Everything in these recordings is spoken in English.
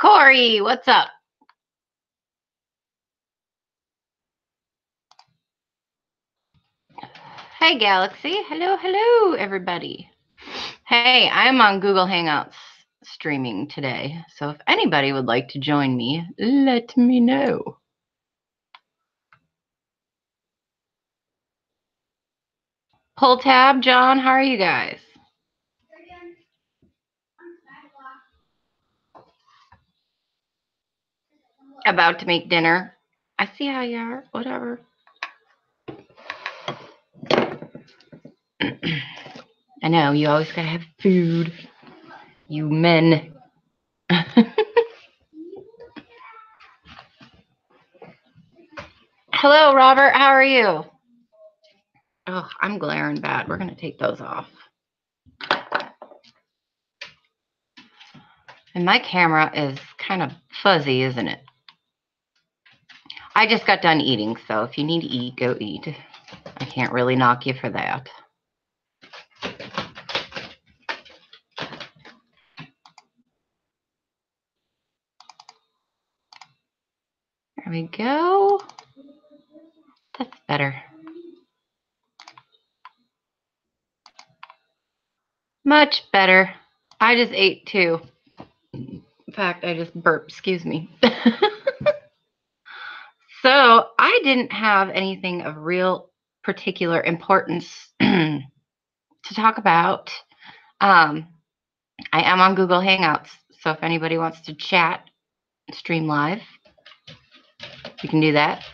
Corey, what's up? Hey, Galaxy. Hello, everybody. Hey, I'm on Google Hangouts streaming today. So if anybody would like to join me, let me know. Pull tab, John. How are you guys? About to make dinner. I see how you are. Whatever. I know, you always gotta have food. You men. Hello, Robert. How are you? Oh, I'm glaring bad. We're gonna take those off. And my camera is kind of fuzzy, isn't it? I just got done eating, so if you need to eat, go eat. I can't really knock you for that. There we go. That's better. Much better. I just ate too. In fact, I just burped, excuse me. So I didn't have anything of real particular importance to talk about. I am on Google Hangouts, so if anybody wants to chat, stream live, you can do that.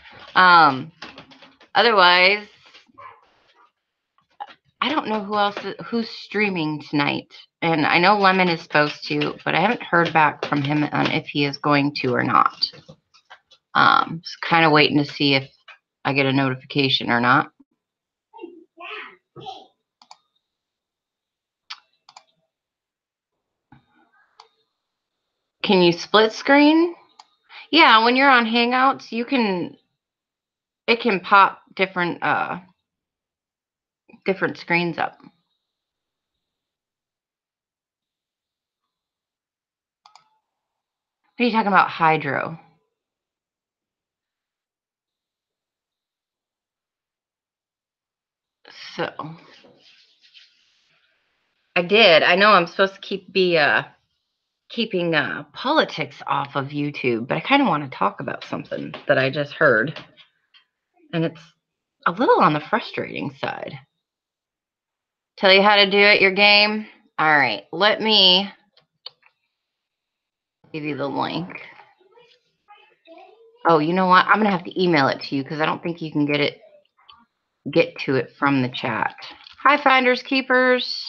Otherwise, I don't know who's streaming tonight. And I know Lemon is supposed to, but I haven't heard back from him on if he is going to or not. Just kind of waiting to see if I get a notification or not. Can you split screen? Yeah, when you're on Hangouts, it can pop different screens up. What are you talking about, Hydro? So I did. I know I'm supposed to keeping politics off of YouTube, but I kind of want to talk about something that I just heard. And it's a little on the frustrating side. Tell you how to do it, your game? All right, let me give you the link. Oh, you know what? I'm going to have to email it to you because I don't think you can get to it from the chat. Hi, Finders Keepers.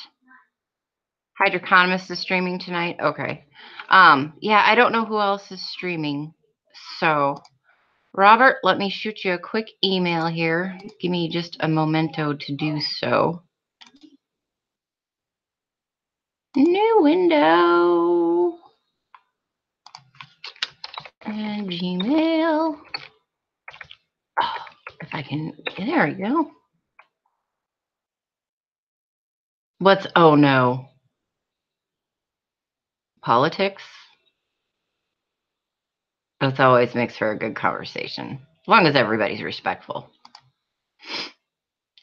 Hydroconomist is streaming tonight. Okay. Yeah, I don't know who else is streaming. So, Robert, let me shoot you a quick email here. Give me just a momento to do so. New window. And Gmail. Oh, if I can, there we go. Oh no. Politics? That always makes for a good conversation, as long as everybody's respectful.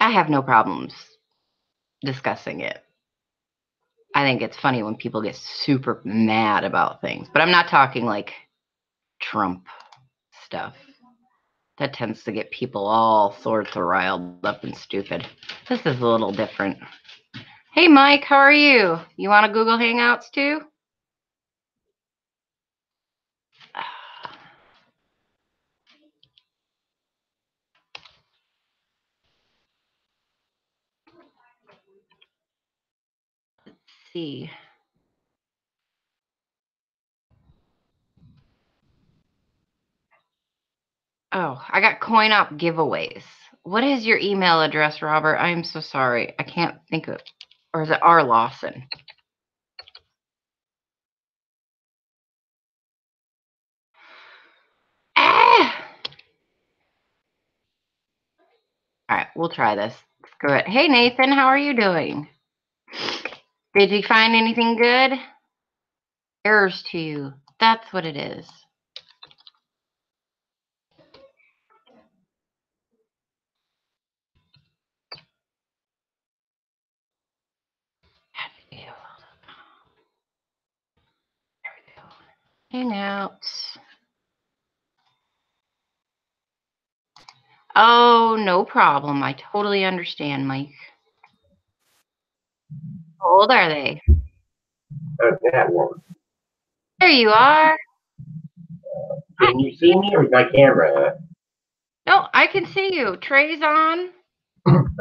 I have no problems discussing it. I think it's funny when people get super mad about things, but I'm not talking like Trump stuff. That tends to get people all sorts of riled up and stupid. This is a little different. Hey, Mike, how are you? You want to Google Hangouts too? Let's see. Oh, I got coin op giveaways. What is your email address, Robert? I am so sorry. I can't think of, or is it R. Lawson? Ah! All right, we'll try this. Screw it. Hey, Nathan, how are you doing? Did you find anything good? Errors to you. That's what it is. Hangouts. Oh, no problem. I totally understand, Mike. How old are they? That one. There you are. Can you see me or is my camera? No, I can see you. Trey's on.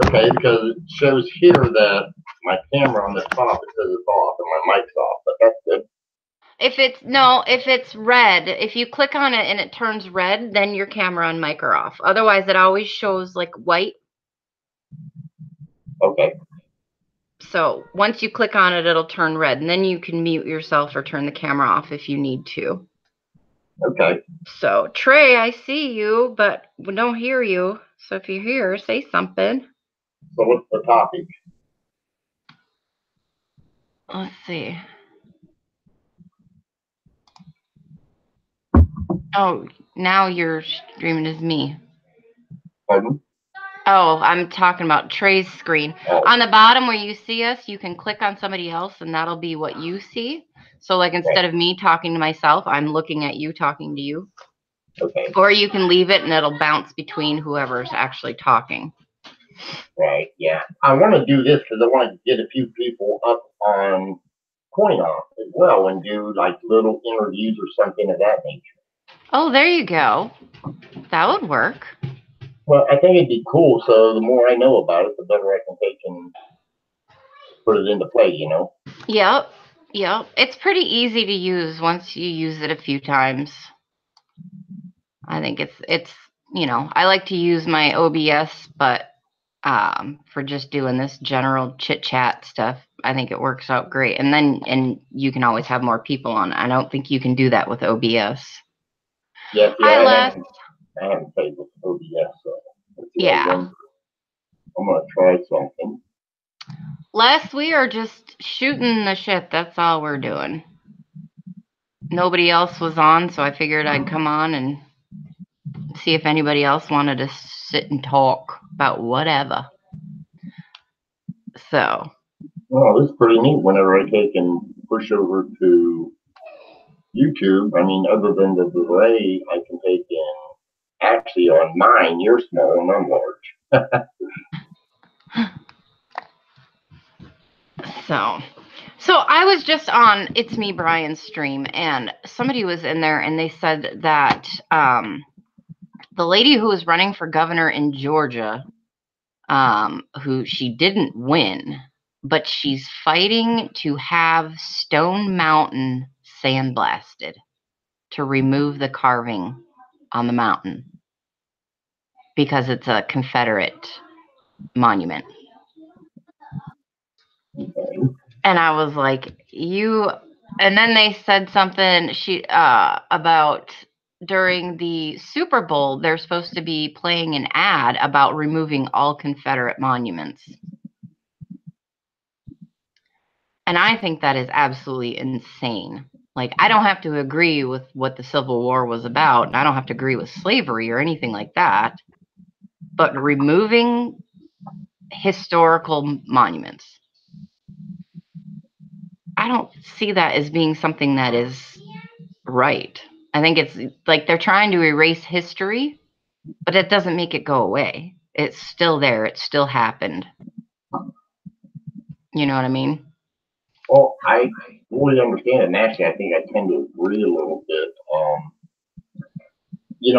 Okay, because it shows here that my camera on the top, it says it's off and my mic's off, but that's good. If it's red, if you click on it and it turns red, then your camera and mic are off. Otherwise, it always shows like white. Okay. So once you click on it, it'll turn red, and then you can mute yourself or turn the camera off if you need to. Okay. So Trey, I see you, but we don't hear you. So if you're here, say something. So what's the topic? Let's see. Oh, now you're streaming as me. Pardon? Oh, I'm talking about Trey's screen. Oh. On the bottom where you see us, you can click on somebody else and that'll be what you see. So like instead of me talking to myself, I'm looking at you talking to you. Okay. Or you can leave it and it'll bounce between whoever's actually talking. Right, yeah. I want to do this because I want to get a few people up on CoinOff as well and do like little interviews or something of that nature. Oh, there you go. That would work. Well, I think it'd be cool. So the more I know about it, the better I can take and put it into play, you know? Yep. Yep. It's pretty easy to use once you use it a few times. I think it's I like to use my OBS, but for just doing this general chit chat stuff, I think it works out great. And you can always have more people on. I don't think you can do that with OBS. Yes, Hi, Les. I haven't played with OBS, so Yeah. I'm gonna try something. Les, we are just shooting the shit. That's all we're doing. Nobody else was on, so I figured I'd come on and see if anybody else wanted to sit and talk about whatever. So. Well, this is pretty neat whenever I take and push over to YouTube. I mean, other than the delay, I can take in actually on mine, you're small and I'm large. So I was just on It's Me Brian's stream, and somebody was in there, and they said that the lady who was running for governor in Georgia, who she didn't win, but she's fighting to have Stone Mountain sandblasted to remove the carving on the mountain because it's a Confederate monument. Okay. And I was like, and then they said something about during the Super Bowl, they're supposed to be playing an ad about removing all Confederate monuments. And I think that is absolutely insane. Like, I don't have to agree with what the Civil War was about, and I don't have to agree with slavery or anything like that. But removing historical monuments, I don't see that as being something that is right. I think it's like they're trying to erase history, but it doesn't make it go away. It's still there. It still happened. You know what I mean? Well, I fully understand it. And actually, I think I tend to agree a little bit.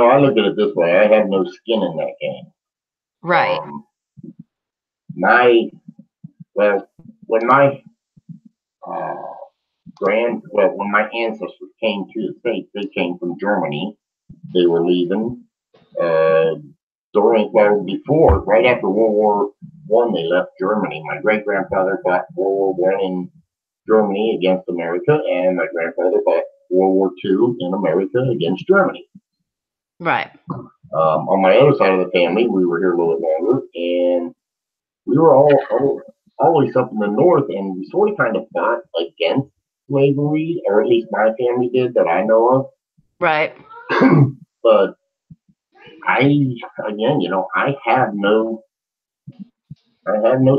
I look at it this way. I have no skin in that game. Right. When my when my ancestors came to the States, they came from Germany. They were leaving. Right after World War One, they left Germany. My great grandfather fought World War One in Germany against America, and my grandfather fought World War Two in America against Germany. Right. On my other side of the family, we were here a little bit longer, and we were always up in the north, and we sort of kind of fought against slavery, or at least my family did that I know Right. of. But again, I have no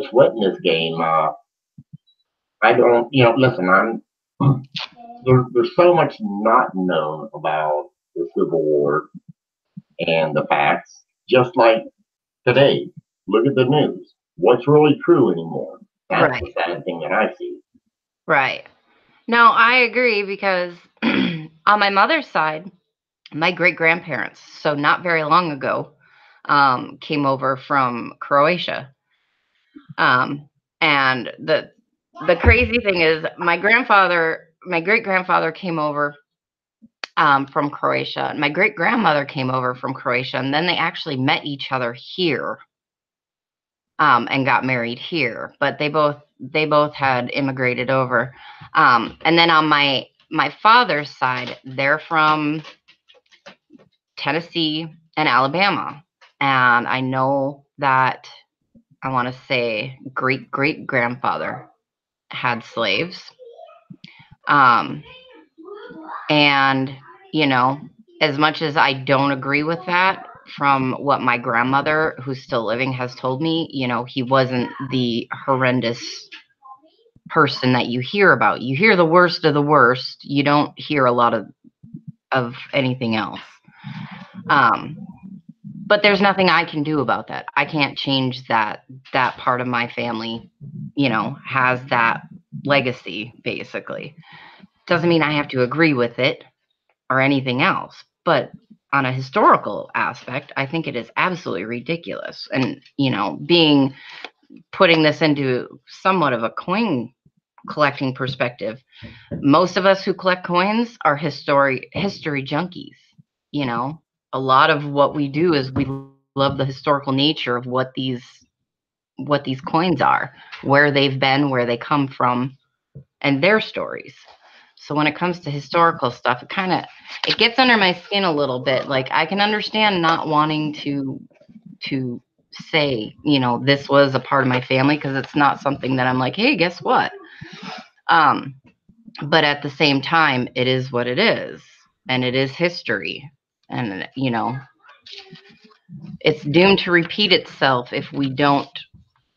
sweat in this game. I don't, listen, there's so much not known about the Civil War and the facts. Just like today, look at the news. What's really true anymore? That's Right. the sad thing that I see. Right. No, I agree because on my mother's side, my great grandparents, so not very long ago, came over from Croatia. And the crazy thing is, my great grandfather came over from Croatia. My great grandmother came over from Croatia, and then they actually met each other here and got married here. But they both had immigrated over. And then on my father's side, they're from Tennessee and Alabama. And I know that I want to say great great grandfather had slaves. Um, and, you know, as much as I don't agree with that, from what my grandmother, who's still living, has told me, he wasn't the horrendous person that you hear about. You hear the worst of the worst. You don't hear a lot of anything else. But there's nothing I can do about that. I can't change that part of my family, has that legacy, basically. Doesn't mean I have to agree with it or anything else. But on a historical aspect, I think it is absolutely ridiculous. And, putting this into somewhat of a coin collecting perspective, most of us who collect coins are history junkies. A lot of what we do is we love the historical nature of what these coins are, where they've been, where they come from, and their stories. So when it comes to historical stuff, it gets under my skin a little bit. Like, I can understand not wanting to say, this was a part of my family, because it's not something that I'm like, hey, guess what? But at the same time, it is what it is, and it is history. And, it's doomed to repeat itself if we don't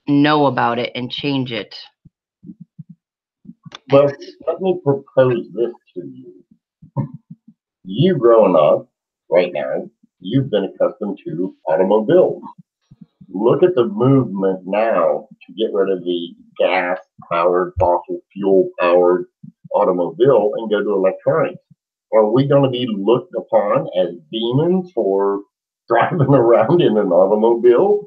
know about it and change it. Well, let me propose this to you. You growing up right now, you've been accustomed to automobiles. Look at the movement now to get rid of the gas powered, fossil fuel powered automobile and go to electronics. Are we going to be looked upon as demons for driving around in an automobile?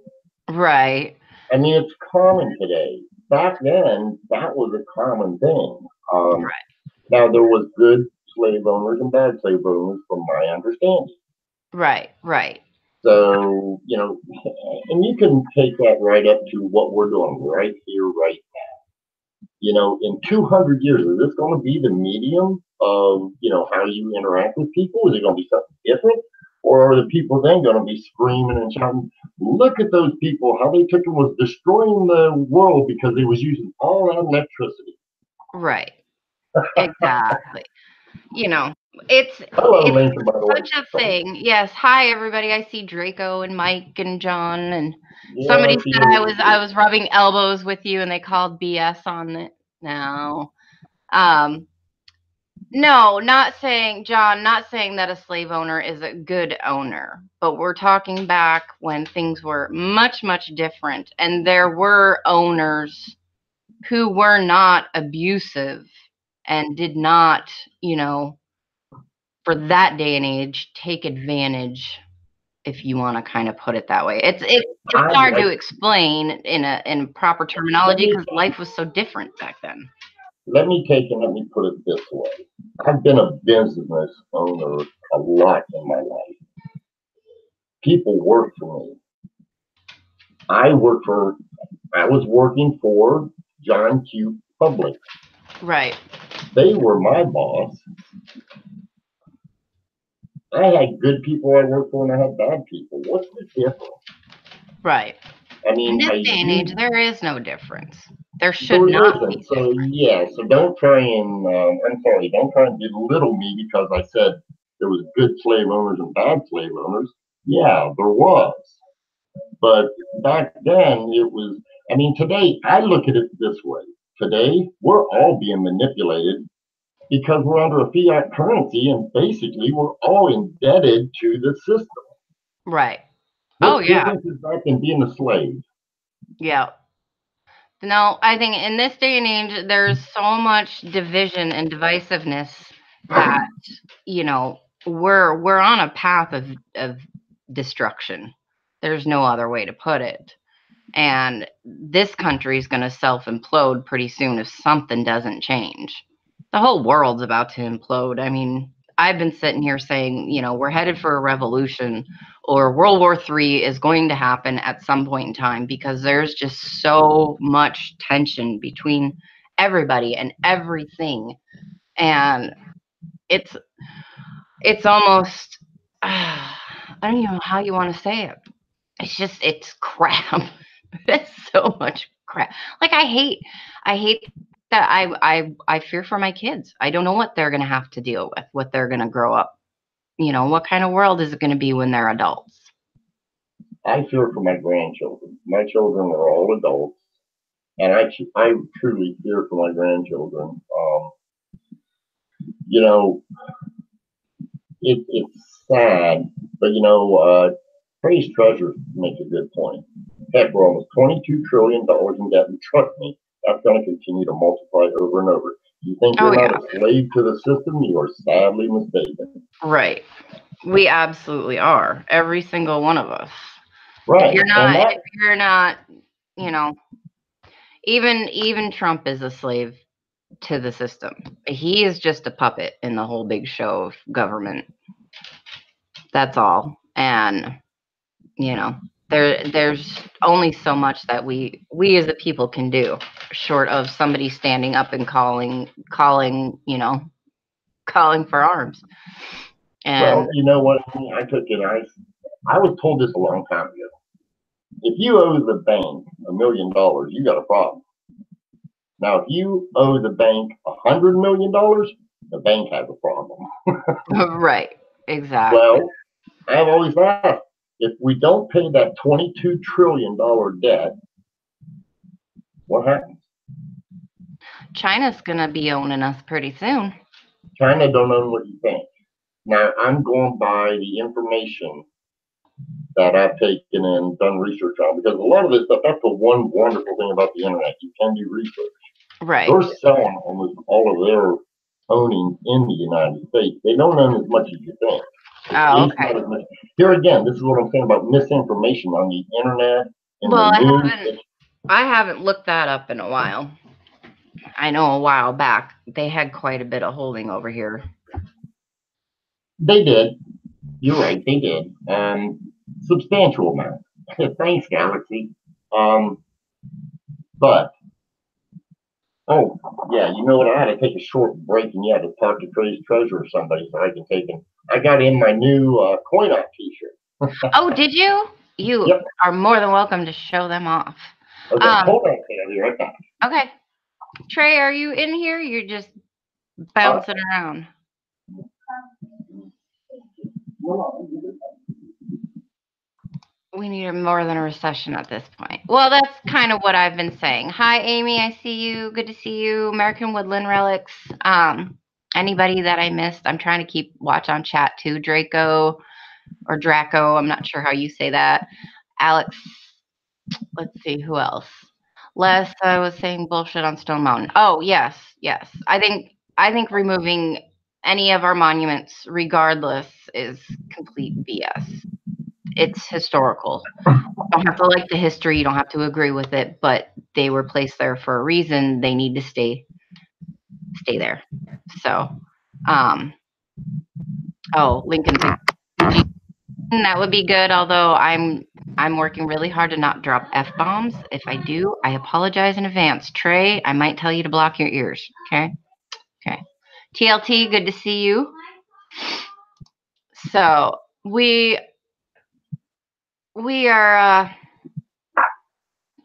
Right. I mean, it's common today. Back then, that was a common thing. Right. Now, there was good slave owners and bad slave owners, from my understanding. Right. Right. So, and you can take that right up to what we're doing right here, right now. In 200 years, is this going to be the medium of, how you interact with people? Is it going to be something different? Or are the people then going to be screaming and shouting, look at those people, how they took and was destroying the world because they was using all that electricity? Right. Exactly. It's Hello, it's Lincoln, by the way. such a thing. Yes. Hi, everybody. I see Draco and Mike and John, and Yeah, somebody I see said I was rubbing elbows with you, and they called BS on it. No. Um, no, not saying, John, not saying that a slave owner is a good owner, but we're talking back when things were much, much different, and there were owners who were not abusive and did not, for that day and age, take advantage, if you want to kind of put it that way. It's hard to explain in proper terminology because life was so different back then. let me take and let me put it this way. I've been a business owner a lot in my life. People work for me. I was working for John Q. Public. Right. They were my boss. I had good people I worked for and I had bad people. What's the difference? Right. I In mean, this I day and age, use there is no difference. There So should not listen, be. so yeah, so don't try and, I'm sorry, don't try and belittle me because I said there was good slave owners and bad slave owners. Yeah, there was. But back then it was, I mean, today I look at it this way. Today we're all being manipulated because we're under a fiat currency and basically we're all indebted to the system. Right. Oh, What yeah. difference is that than being a slave? Yeah. No, I think in this day and age, there's so much division and divisiveness that, you know, we're on a path of destruction. There's no other way to put it. And this country is going to self implode pretty soon if something doesn't change. The whole world's about to implode. I mean, I've been sitting here saying, you know, we're headed for a revolution or World War III is going to happen at some point in time because there's just so much tension between everybody and everything. And it's almost I don't even know how you want to say it. It's crap. It's so much crap. Like I hate that I fear for my kids. I don't know what they're gonna have to deal with, what they're gonna grow up. You know, what kind of world is it gonna be when they're adults? I fear for my grandchildren. My children are all adults, and I truly fear for my grandchildren. You know, it's sad, but Praise Treasure makes a good point. Heck, we're almost $22 trillion in debt, and trust me, that's going to continue to multiply over and over. You think Oh you're not yeah, a slave to the system? You are sadly mistaken. right. We absolutely are. Every single one of us. Right, and If you're not, you know, even Trump is a slave to the system. He is just a puppet in the whole big show of government. That's all. And you know, there's only so much that we as a people can do, short of somebody standing up and calling for arms. And well, you know what? I took it. I was told this a long time ago. If you owe the bank $1 million, you got a problem. Now, if you owe the bank $100 million, the bank has a problem. right, exactly. Well, I've always asked, if we don't pay that $22 trillion debt, what happens? China's gonna be owning us pretty soon. China don't own what you think. Now, I'm going by the information that I've taken and done research on because a lot of this stuff, that's the one wonderful thing about the internet. You can do research. Right. They're selling almost all of their owning in the United States. They don't own as much as you think. At Oh, least okay. not as much. Here again, this is what I'm saying about misinformation on the internet, in the Well, news. I haven't looked that up in a while. I know a while back they had quite a bit of holding over here. They did. You're right. They did. Substantial amount. Thanks, Galaxy. Um, but oh yeah, you know what? I had to take a short break and yeah, to talk to Trey's Treasure or somebody so I can take it. I got in my new coin op T-shirt. Oh, did you? You Yep. are more than welcome to show them off. Okay. Um, Hold on, I'll be right back. okay. Trey, are you in here? You're just Uh, bouncing around. We need more than a recession at this point. Well, that's kind of what I've been saying. Hi, Amy. I see you. Good to see you. American Woodland Relics. Anybody that I missed, I'm trying to keep watch on chat too. Draco or Draco. I'm not sure how you say that. Alex. Let's see who else. Les, I was saying bullshit on Stone Mountain. Oh yes, yes. I think removing any of our monuments, regardless, is complete BS. It's historical. You don't have to like the history, you don't have to agree with it, but they were placed there for a reason. They need to stay there. So, um, oh, Lincoln's that would be good. Although I'm working really hard to not drop f bombs. If I do, I apologize in advance. Trey, I might tell you to block your ears. Okay, okay. TLT, good to see you. So we are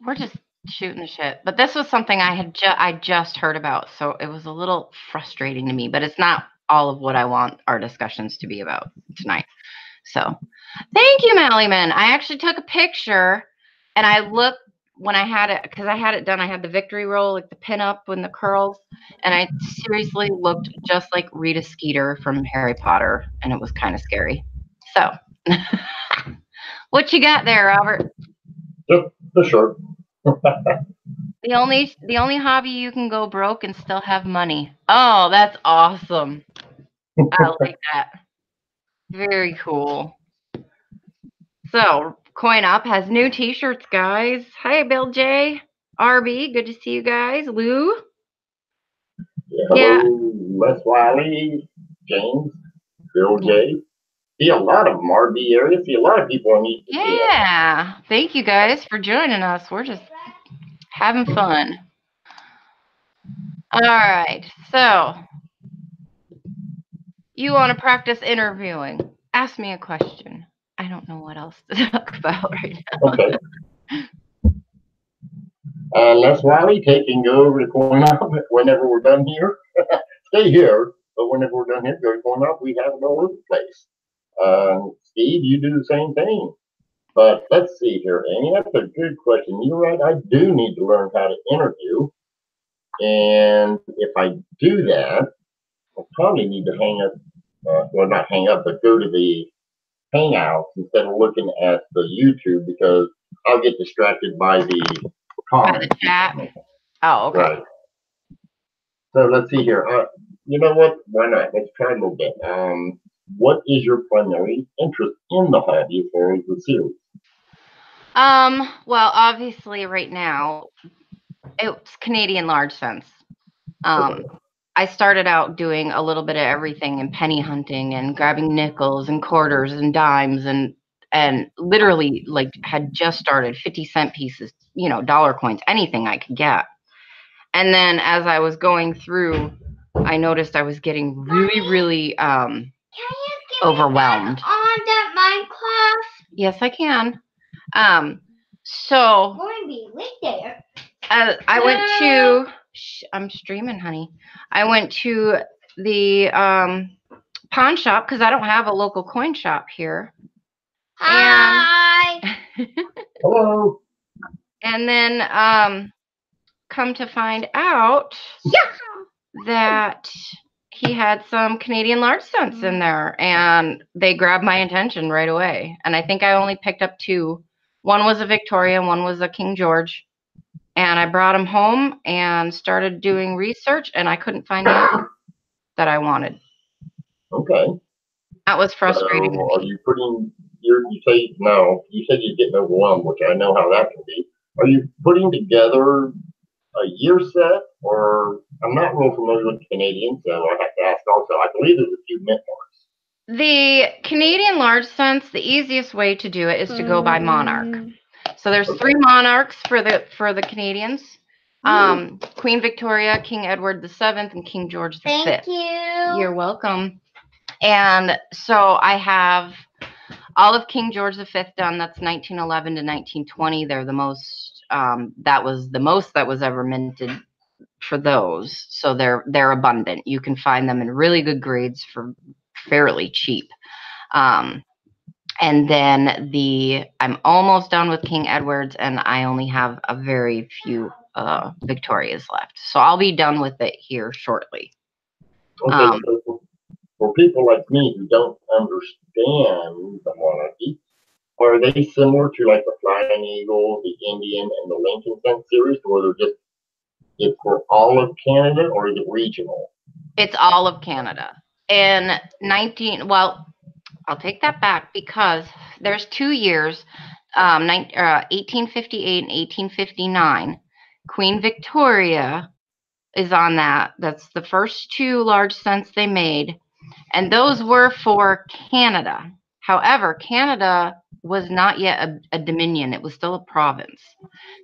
we're just shooting the shit. But this was something I just heard about, so it was a little frustrating to me. But it's not all of what I want our discussions to be about tonight. So, thank you, Mallyman. I actually took a picture, and I looked when I had it because I had it done. I had the victory roll, like the pin up and the curls, and I seriously looked just like Rita Skeeter from Harry Potter, and it was kind of scary. So, what you got there, Robert? Just the shirt. The only hobby you can go broke and still have money. Oh, that's awesome. I like that. Very cool. So, Coin Up has new t-shirts, guys. Hi, Bill J. RB, good to see you guys. Lou. Hello, Les Wiley, James, Bill J. See a lot of them, RB area. See a lot of people on each. Yeah. Thank you guys for joining us. We're just having fun. All right. So, you want to practice interviewing? Ask me a question. I don't know what else to talk about right now. Okay. Les Wiley, take and go over to Coin Up whenever we're done here. Stay here, but whenever we're done here, go to Coin Up. We have it all over the place. Steve, you do the same thing. But let's see here, Amy. That's a good question. You're right. I do need to learn how to interview. And if I do that, I'll probably need to hang up, well, not hang up, but go to the Hangouts instead of looking at the YouTube because I'll get distracted by the comments. By the chat? Oh, okay. Right. So let's see here. You know what? Why not? Let's try a little bit. What is your primary interest in the hobby as far as the series? Well, obviously right now, it's Canadian large cents. I started out doing a little bit of everything and penny hunting and grabbing nickels and quarters and dimes and literally like had just started 50-cent pieces, dollar coins, anything I could get. And then as I was going through, I noticed I was getting really, really overwhelmed. On that Minecraft? Yes, I can. So Going to be right there. I went to. I'm streaming, honey. I went to the pawn shop because I don't have a local coin shop here. Hi. Hello. And then come to find out that he had some Canadian large cents in there, and they grabbed my attention right away. And I think I only picked up 2. One was a Victoria, and one was a King George. And I brought them home and started doing research, and I couldn't find anything that I wanted. Okay. That was frustrating. So are you putting you say no? You said you're getting overwhelmed, which I know how that can be. Are you putting together a year set, or I'm not real familiar with Canadian, so I have to ask also. I believe there's a few mint marks. The Canadian large cents, the easiest way to do it is to go by monarch. So there's 3 monarchs for the Canadians. Queen Victoria, King Edward VII, and King George V. Thank you. You're welcome. And so I have all of King George V done. That's 1911 to 1920. They're the most. That was the most that was ever minted for those. So they're abundant. You can find them in really good grades for fairly cheap. And then I'm almost done with King Edward's, and I only have a very few Victorias left. So I'll be done with it here shortly. Okay, so for people like me who don't understand the monarchy, are they similar to like the Flying Eagle, the Indian, and the Lincoln cent series, or they're just it's for all of Canada, or is it regional? It's all of Canada. And I'll take that back because there's 2 years, 1858 and 1859. Queen Victoria is on that. That's the first 2 large cents they made. And those were for Canada. However, Canada was not yet a dominion. It was still a province.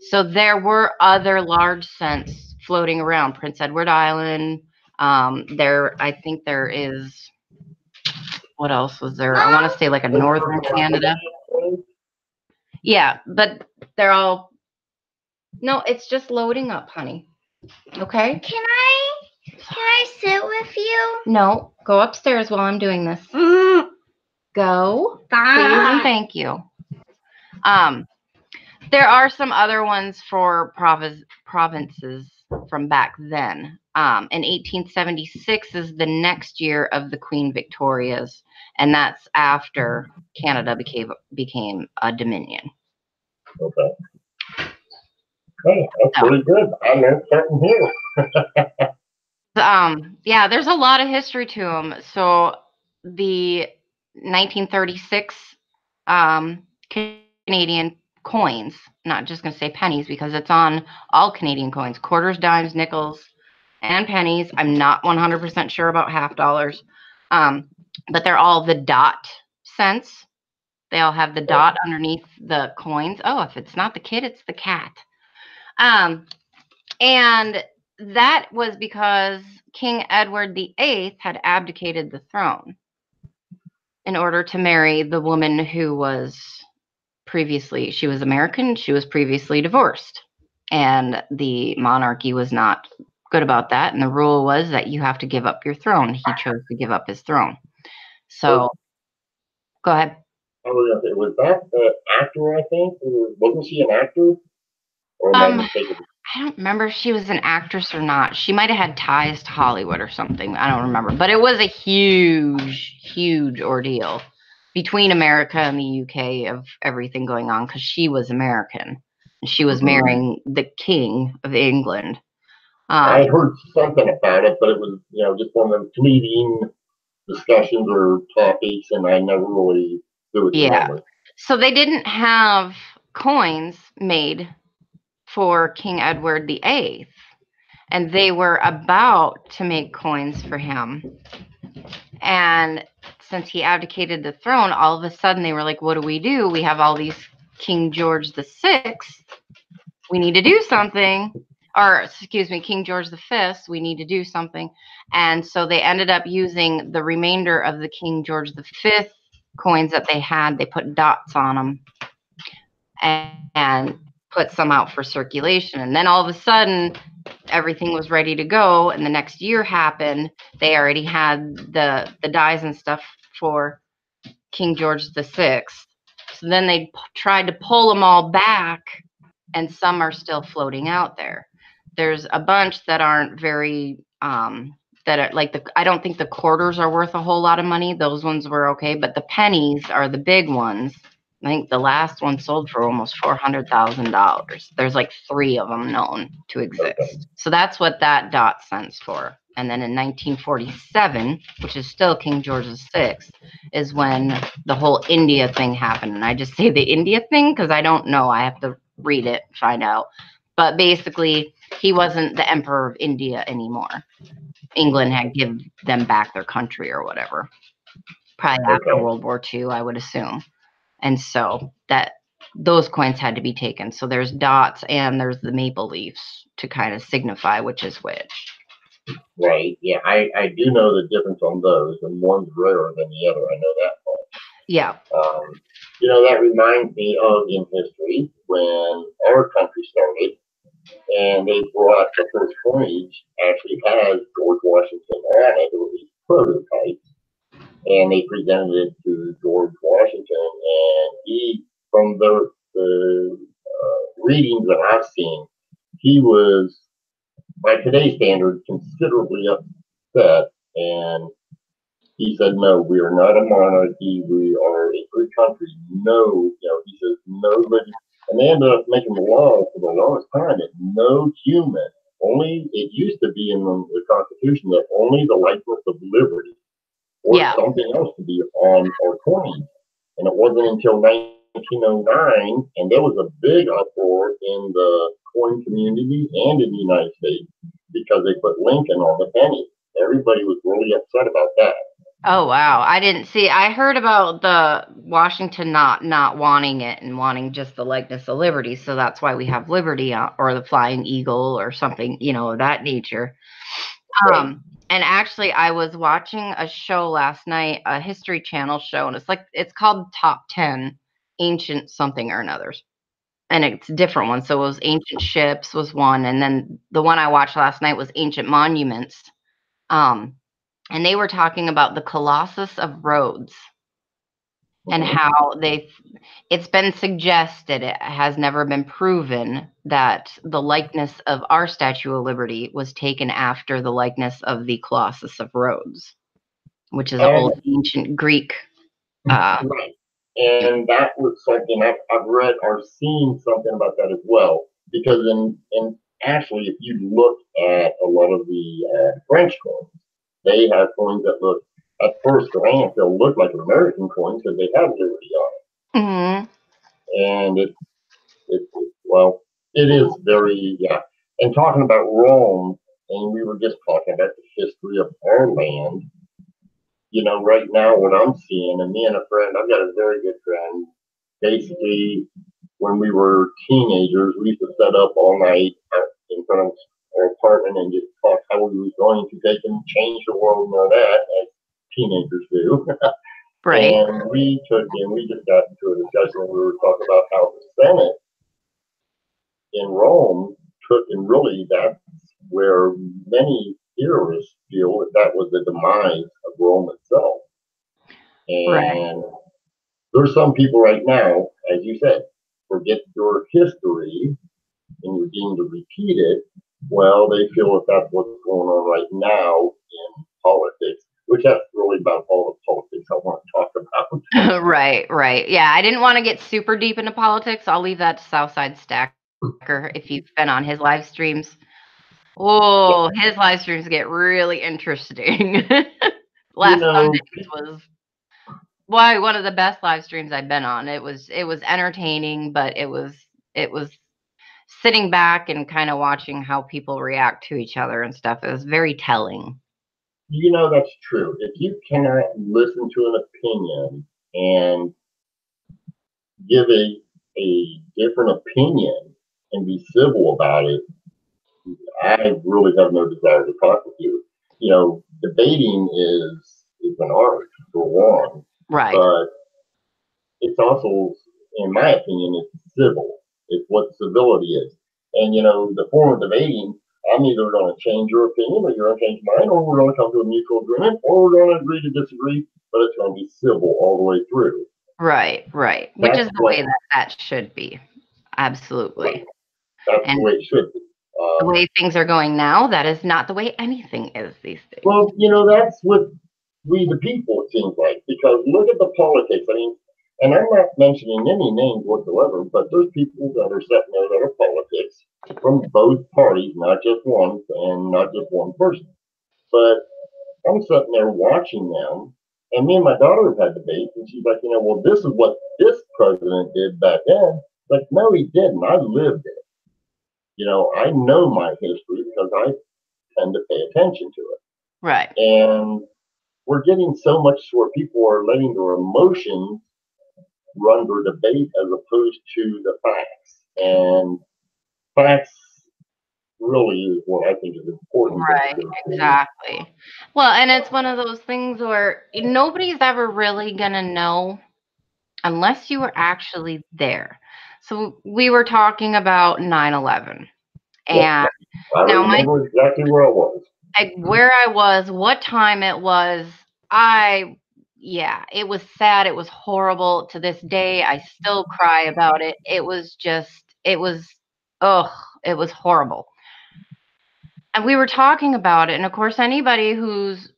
So there were other large cents floating around. Prince Edward Island. I think there is. What else was there? I want to say like a northern Canada. Yeah, but they're all No, it's just loading up, honey. Okay? Can I sit with you? No, go upstairs while I'm doing this. Go. Please and thank you. There are some other ones for provinces from back then. In 1876 is the next year of the Queen Victoria's, and that's after Canada became a dominion. Okay. Hey, that's pretty good. I learned something here. Yeah, there's a lot of history to them. So the 1936 Canadian coins, not just going to say pennies because it's on all Canadian coins, quarters, dimes, nickels, and pennies. I'm not 100% sure about half dollars, but they're all the dot cents. They all have the dot underneath the coins. Oh, if it's not the kid, it's the cat. And that was because King Edward VIII had abdicated the throne in order to marry the woman who was she was American, she was previously divorced. And the monarchy was not good about that. And the rule was that you have to give up your throne. He chose to give up his throne. So, go ahead. Oh, was that the actor, I think? Wasn't she an actor? Or am I mistaken? I don't remember if she was an actress or not. She might have had ties to Hollywood or something. I don't remember. But it was a huge, huge ordeal between America and the UK of everything going on because she was American. She was marrying the King of England. I heard something about it, but it was, just one of those Canadian discussions or topics, and I never really do it. Yeah. So they didn't have coins made for King Edward VIII, and they were about to make coins for him. And since he abdicated the throne, all of a sudden they were like, what do? We have all these King George VI. We need to do something. Or, excuse me, King George V. We need to do something. And so they ended up using the remainder of the King George V coins that they had. They put dots on them and put some out for circulation. And then all of a sudden, everything was ready to go. And the next year happened. They already had the dies and stuff for King George VI. So then they tried to pull them all back, and some are still floating out there. There's a bunch that aren't very that are like I don't think the quarters are worth a whole lot of money. Those ones were okay, but the pennies are the big ones. I think the last one sold for almost $400,000. There's like 3 of them known to exist. So that's what that dot cents for. And then in 1947, which is still King George VI, is when the whole India thing happened. And I just say the India thing because I don't know. I have to read it, find out. But basically, he wasn't the emperor of India anymore. England had given them back their country or whatever. Probably after World War II, I would assume. And so those coins had to be taken. So there's dots and there's the maple leaves to kind of signify which is which. Right. Yeah, I do know the difference on those, and one's rarer than the other. I know that part. Yeah. That reminds me of in history when our country started, and they brought the first coinage actually has George Washington on it. It was these prototypes, and they presented it to George Washington, and he, from the readings that I've seen, he was, by today's standards, considerably upset, and he said, no, we are not a monarchy, we are a free country. No, he says, nobody, and they ended up making the law for the longest time that no human, only, it used to be in the Constitution that only the likeness of liberty or something else to be on our coins. And it wasn't until 1909, and there was a big uproar in the coin community and in the United States because they put Lincoln on the penny. Everybody was really upset about that. Oh, wow. I didn't see. I heard about the Washington not wanting it and wanting just the likeness of liberty. So that's why we have liberty or the flying eagle or something, of that nature. Right. And actually, I was watching a show last night, a History Channel show, and it's called Top 10 Ancient Something or Another's. and it's different ones. So it was ancient ships was one, and then the one I watched last night was ancient monuments. And they were talking about the Colossus of Rhodes and how it's been suggested, it has never been proven, that the likeness of our Statue of Liberty was taken after the likeness of the Colossus of Rhodes, which is an old ancient Greek. Right. And that was something I've read or seen something about that as well. Because in actually, if you look at a lot of the French coins, they have coins that look, at first glance, they'll look like American coins because they have Liberty on it. Mm-hmm. And well, it is very, yeah. And talking about Rome, and we were just talking about the history of our land. You know, right now what I'm seeing, and me and a friend, I've got a very good friend. Basically, when we were teenagers, we used to set up all night in front of our apartment and just talk how we were going to take and change the world and all that, as teenagers do. Right. And we just got into a discussion where we were talking about how the Senate in Rome took, and really that's where many theorists feel that was the demise of Rome itself. Right. And there's some people right now, as you said, forget your history and you're deemed to repeat it. Well, they feel that that's what's going on right now in politics, which that's really about all the politics I want to talk about. Right. Yeah, I didn't want to get super deep into politics. I'll leave that to Southside Stacker if you've been on his live streams. Oh, his live streams get really interesting. Last Sunday was one of the best live streams I've been on. It was entertaining, but it was sitting back and kind of watching how people react to each other and stuff. It was very telling. You know, that's true. If you cannot listen to an opinion and give a different opinion and be civil about it, I really have no desire to talk with you. You know, debating is an art for one, Right. but it's also, in my opinion, it's civil. It's what civility is. And you know, the form of debating, I'm either going to change your opinion, or you're going to change mine, or we're going to come to a mutual agreement, or we're going to agree to disagree. But it's going to be civil all the way through. Right. Which is the way that should be. Absolutely. Right. That's the way it should be. The way things are going now, that is not the way anything is these days. Well, you know, that's what we the people, it seems like, because look at the politics. I mean, and I'm not mentioning any names whatsoever, but there's people that are sitting there that are politics from both parties, not just one, and not just one person. But I'm sitting there watching them, and me and my daughter have had debates, and she's like, you know, well, this is what this president did back then. Like, no, he didn't. I lived it. You know, I know my history because I tend to pay attention to it. Right. And we're getting so much where people are letting their emotions run their debate as opposed to the facts. And facts really is what I think is important. Right, exactly. Well, and it's one of those things where nobody's ever really going to know unless you were actually there. So we were talking about 9/11. And I now remember exactly where I was. Where I was, what time it was, it was sad. It was horrible. To this day, I still cry about it. It was horrible. And we were talking about it. And of course, anybody who's,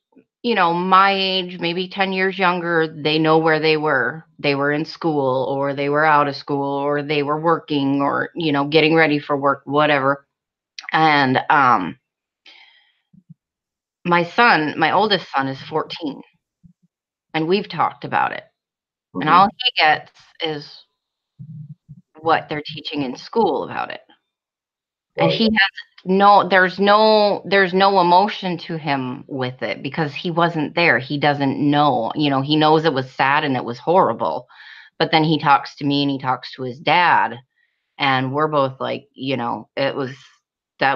my age, maybe 10 years younger, they know where they were. They were in school, or they were out of school, or they were working, or, getting ready for work, whatever. And, my oldest son is 14, and we've talked about it. Mm-hmm. And all he gets is what they're teaching in school about it. And he has there's no emotion to him with it because he wasn't there. He doesn't know, he knows it was sad and it was horrible. But then he talks to me and he talks to his dad, and we're both like, that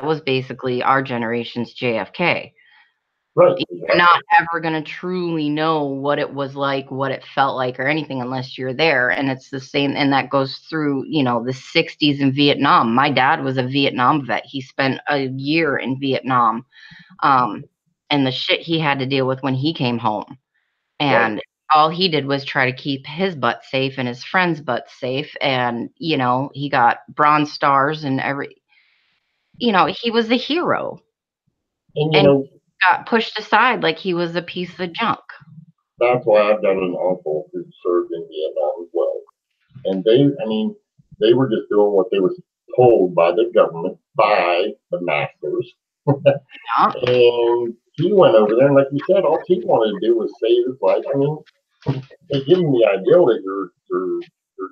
was basically our generation's JFK. Right. You're not ever going to truly know what it was like, what it felt like, or anything unless you're there. And it's the same. And that goes through, the 60s in Vietnam. My dad was a Vietnam vet. He spent a year in Vietnam. And the shit he had to deal with when he came home. And all he did was try to keep his butt safe and his friends' butt safe. And, he got Bronze Stars and he was the hero. And got pushed aside like he was a piece of junk. That's why I've got an uncle who served in Vietnam as well. And they were just doing what they were told by the government, by the masters. Yeah. And he went over there, and like you said, all he wanted to do was save his life. They give him the idea that you're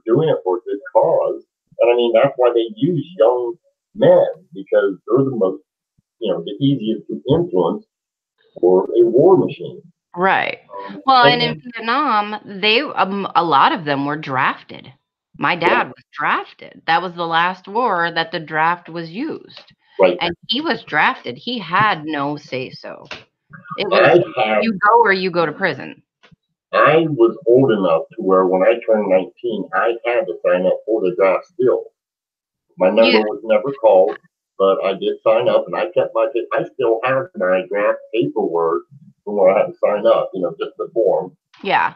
doing it for a good cause. And that's why they use young men, because they're the most, the easiest to influence for a war machine. Right. Well, and in Vietnam, a lot of them were drafted. My dad was drafted. That was the last war that the draft was used. Right. And he was drafted. He had no say-so. It was you go or you go to prison. I was old enough to where when I turned 19, I had to sign up for the draft still. My number was never called, but I did sign up, and I kept I still have my draft paperwork from where I had to sign up, just the form. Yeah.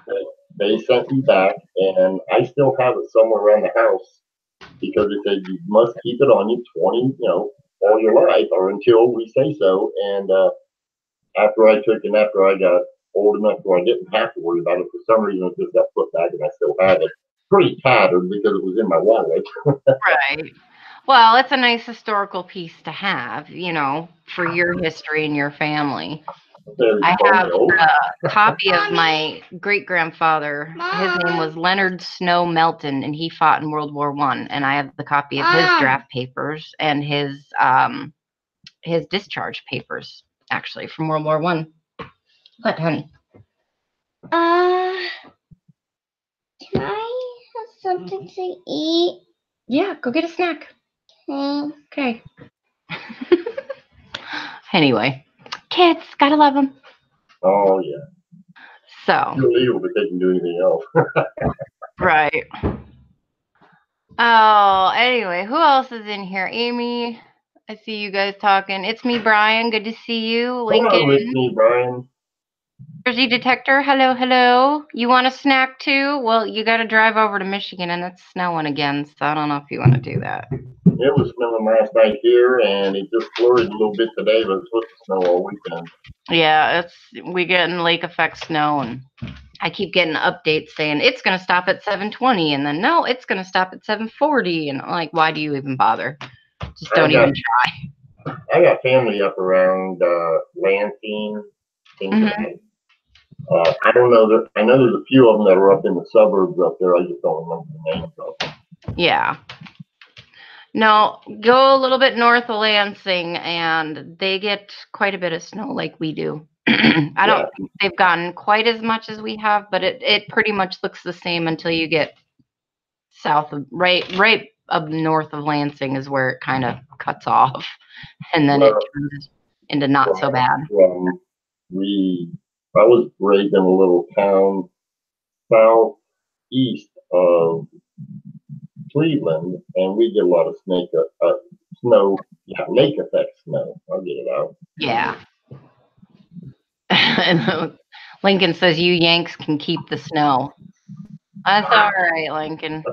They sent me back, and I still have it somewhere around the house because it said you must keep it on you 20, all your life or until we say so. And after I got old enough where I didn't have to worry about it, for some reason it just got put back, and I still have it. Pretty tattered because it was in my wallet. Right. Well, it's a nice historical piece to have, for your history and your family. I have a copy of my great-grandfather. His name was Leonard Snow Melton, and he fought in World War I. And I have the copy of his draft papers and his discharge papers, actually, from World War I. What, honey? Can I have something to eat? Yeah, go get a snack. Okay. Anyway, kids, gotta love them. Oh, yeah. So. It's illegal, but they can do anything else. Right. Oh, anyway, who else is in here? Amy, I see you guys talking. It's me, Brian. Good to see you. Lincoln. Hello, it's me, Brian. Jersey Detector. Hello, hello. You want a snack too? Well, you got to drive over to Michigan, and it's snowing again, so I don't know if you want to do that. It was snowing last night here, and it just flurried a little bit today, but it's supposed to snow all weekend. Yeah, we getting lake effect snow, and I keep getting updates saying it's going to stop at 7:20, and then no, it's going to stop at 7:40, and I'm like, why do you even bother? Just don't even try. I got family up around Lansing, things like that. I don't know. I know there's a few of them that are up in the suburbs up there. I just don't remember the names of them. Yeah. No, go a little bit north of Lansing, and they get quite a bit of snow like we do. I don't think they've gotten quite as much as we have, but it pretty much looks the same until you get south of right up north of Lansing is where it kind of cuts off, and then it turns into not so bad. I was raised in a little town southeast of Cleveland, and we get a lot of snow. Yeah, lake effect snow. I'll get it out. Yeah. And Lincoln says you Yanks can keep the snow. That's all right, Lincoln.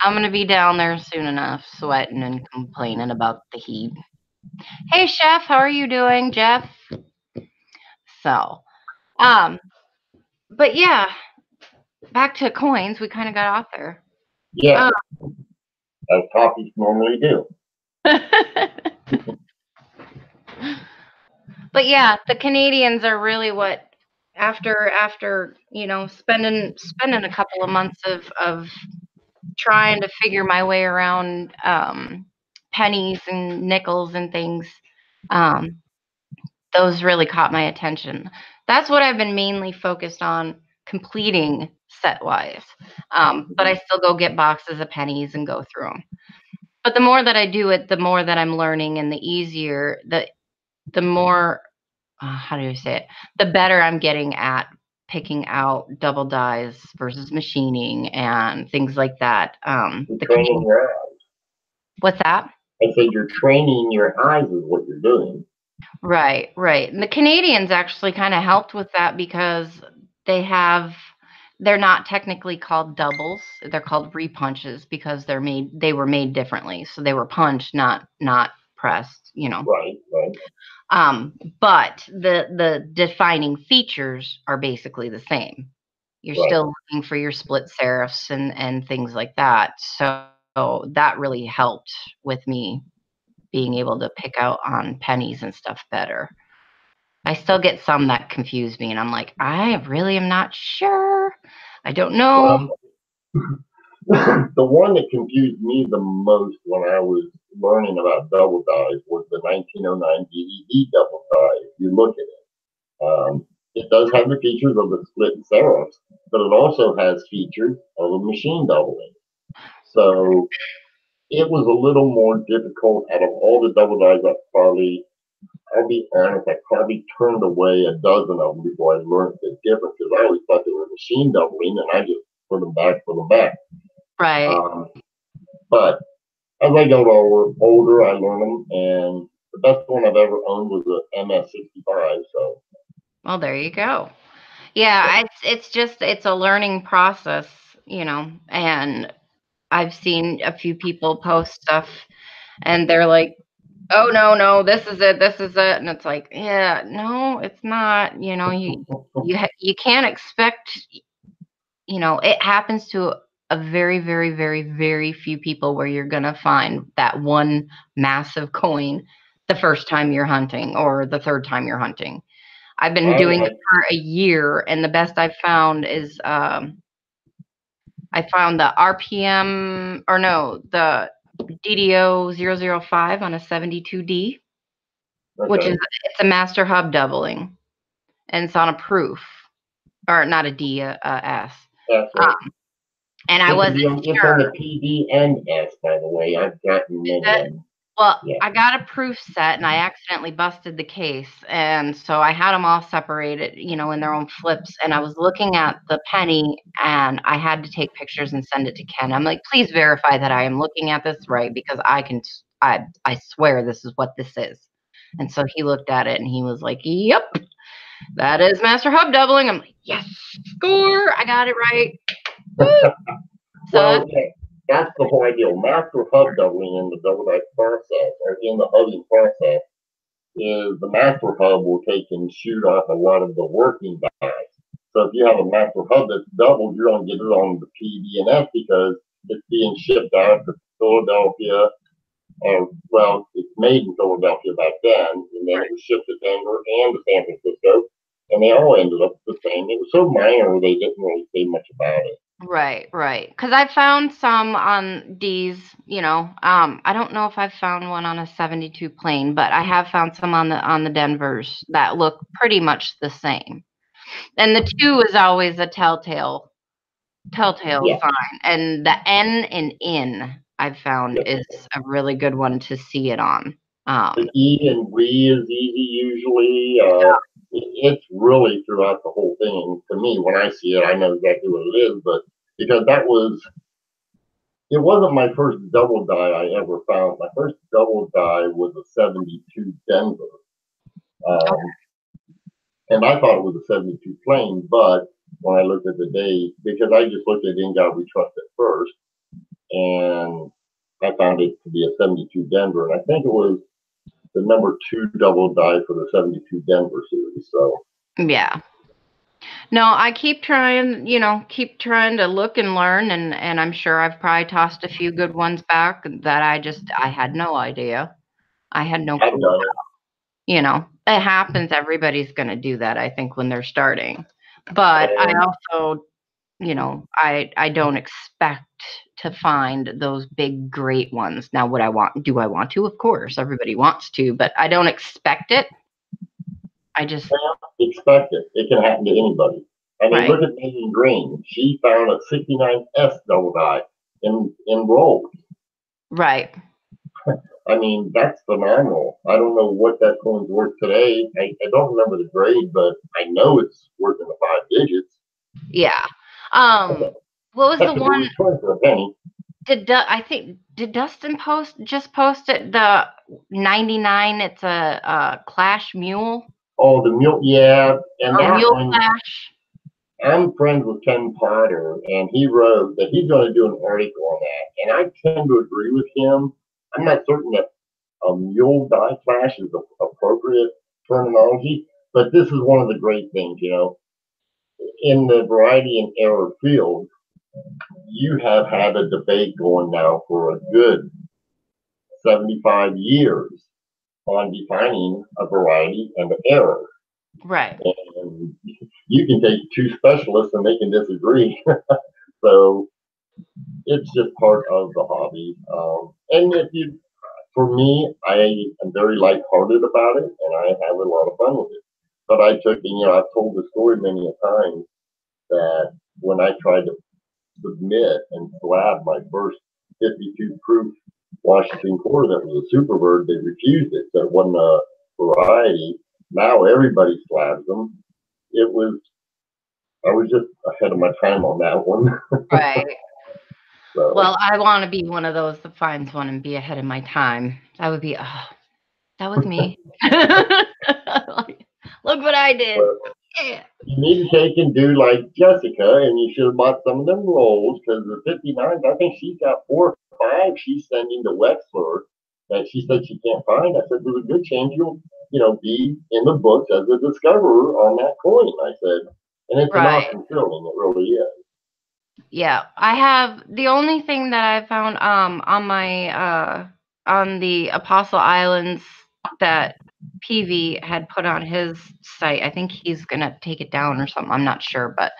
I'm going to be down there soon enough, sweating and complaining about the heat. Hey, Chef, how are you doing, Jeff? So, but yeah, back to coins. We kind of got off there. Yeah, as copies normally do. But yeah, the Canadians are really what after spending a couple of months of trying to figure my way around pennies and nickels and things. Those really caught my attention. That's what I've been mainly focused on completing set-wise. But I still go get boxes of pennies and go through them. But the more that I do it, the more that I'm learning, and the easier, the more how do you say it? The better I'm getting at picking out double dyes versus machining and things like that. You're training your eyes. What's that? I said you're training your eyes is what you're doing. Right, right. And the Canadians actually kind of helped with that because they're not technically called doubles. They're called repunches because they were made differently. So they were punched, not pressed, Right, right. But the defining features are basically the same. You're Right. still looking for your split serifs and things like that. So that really helped with me being able to pick out on pennies and stuff better. I still get some that confuse me, and I'm like, I really am not sure. I don't know. Well, the one that confused me the most when I was learning about double dyes was the 1909 DVD double dye. If you look at it, it does have the features of the split serifs, but it also has features of a machine doubling. So it was a little more difficult out of all the double dyes. I'll be honest, I probably turned away a dozen of them before I learned the difference because I always thought they were machine doubling, and I just put them back. Right. But as I got older, I learned them, and the best one I've ever owned was a MS-65. So, Well, there you go. Yeah, it's a learning process, and I've seen a few people post stuff and they're like, "Oh no, this is it," and it's like, "Yeah, no, it's not." You can't expect. It happens to a very, very, very, very few people where you're gonna find that one massive coin the first time you're hunting or the third time you're hunting. I've been doing it for a year, and the best I've found is I found the RPM or no, the DDO 005 on a 72D, which okay. it's a master hub doubling, and it's on a proof or not a D, a S. That's right. And I wasn't It's sure. on the PD and S, by the way. I've gotten many of them. Well, Yeah. I got a proof set and I accidentally busted the case. And so I had them all separated, in their own flips. And I was looking at the penny and I had to take pictures and send it to Ken. I'm like, please verify that I am looking at this right because I swear this is what this is. And so he looked at it and he was like, yep, that is master hub doubling. I'm like, yes, score. I got it right. Woo! Well, yeah, that's the whole idea. Master hub doubling in the double die process, or in the hubbing process, is the master hub will take and shoot off a lot of the working dies. So if you have a master hub that's doubled, you're going to get it on the PD and F because it's being shipped out to Philadelphia. Well, it's made in Philadelphia back then, and then it was shipped to Denver and to San Francisco, and they all ended up the same. It was so minor they didn't really say much about it. Right. Because I found some on D's, I don't know if I've found one on a 72 plane, but I have found some on the Denvers that look pretty much the same. And the 2 is always a telltale Yeah. sign. And the N and in I've found Yeah. is a really good one to see it on. The E and we is easy usually. It's really throughout the whole thing. And to me, when I see it, I know exactly what it is. But because it wasn't my first double die I ever found. My first double die was a 72 Denver. And I thought it was a 72 plane, but when I looked at the date, because I just looked at In God We Trust at first, and I found it to be a 72 Denver. And I think it was the number 2 double die for the 72 Denver series. So, yeah. No, I keep trying to look and learn, and I'm sure I've probably tossed a few good ones back that I had no idea. I had no I've clue. done it. It happens. Everybody's going to do that, I think, when they're starting. But I also, I don't expect to find those big, great ones. Now, do I want to? Of course, everybody wants to, but I don't expect it. I just expect it. It can happen to anybody. I mean, right. look at Megan Green. She found a 69S double die enrolled. Right. I mean, that's phenomenal. I don't know what that coin's worth today. I don't remember the grade, but I know it's worth in the 5 digits. Yeah. Um, what was the That's a one? good coin for a penny. Did Dustin just post it? The 99. It's a Clash Mule. Oh, the Mule, yeah, and A that Mule one. Clash. I'm friends with Ken Potter, and he wrote that he's going to do an article on that. And I tend to agree with him. I'm not certain that a mule die clash is the appropriate terminology, but this is one of the great things, in the variety and error field, you have had a debate going now for a good 75 years on defining a variety and an error. Right. And you can take two specialists and they can disagree. So it's just part of the hobby. And if you, for me, I am very lighthearted about it, and I have a lot of fun with it. But I took, I've told the story many a time that when I tried to submit and slab my first 52 proof Washington quarter that was a Superbird, they refused it. So it wasn't a variety. Now everybody slabs them. It was, I was just ahead of my time on that one. Right. So, Well, I want to be one of those that finds one and be ahead of my time. That would be, oh, that was me. Look what I did. but Yeah. you need to take and do like Jessica, and you should have bought some of them rolls because the 59s, I think she's got 4 or 5 she's sending to Wexler that she said she can't find. I said, there's a good chance you'll, be in the books as a discoverer on that coin. I said, and it's an Right. awesome feeling. It really is. Yeah. I have the only thing that I found on my on the Apostle Islands that PV had put on his site. I think he's gonna take it down or something. I'm not sure, but